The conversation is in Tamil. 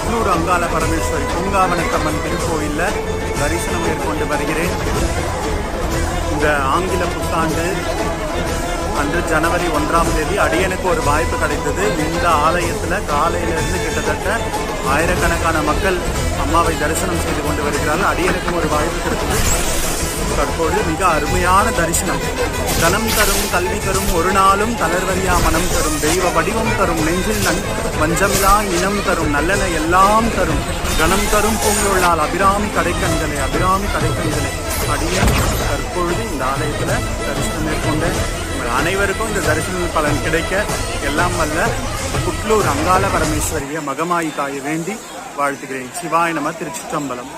புட்லூர் அங்காள பரமேஸ்வரி பூங்காவனத்தம்மன் திருக்கோயிலில் தரிசனம் மேற்கொண்டு வருகிறேன். இந்த ஆங்கில புத்தாண்டு அன்று ஜனவரி 1ஆம் தேதி அடியனுக்கு ஒரு வாய்ப்பு கிடைத்தது. இந்த ஆலயத்தில் காலையிலிருந்து கிட்டத்தட்ட ஆயிரக்கணக்கான மக்கள் அம்மாவை தரிசனம் செய்து கொண்டு வருகிறார்கள். அடியனுக்கும் ஒரு வாய்ப்பு கிடைத்தது. தற்போது மிக அருமையான தரிசனம். தனம் தரும், கல்வி தரும், ஒரு நாளும் தளர்வரியா மனம் தரும், தெய்வ வடிவம் தரும், நெஞ்சில் வஞ்சமிலா இனம் தரும், நல்லென எல்லாம் தரும், கணம் தரும் பூங்குழலால் அபிராமி கடைக்கண்களே, அபிராமி கடைக்கண்களே. அடியன் தற்பொழுது இந்த ஆலயத்தில் தரிசனம் மேற்கொண்டு அனைவருக்கும் இந்த தரிசன பலன் கிடைக்க எல்லாம் வல்ல புட்லூர் அங்காள பரமேஸ்வரிய மகமாயி தாயை வேண்டி வாழ்த்துகிறேன். சிவாய நம. திருச்சிற்றம்பலம்.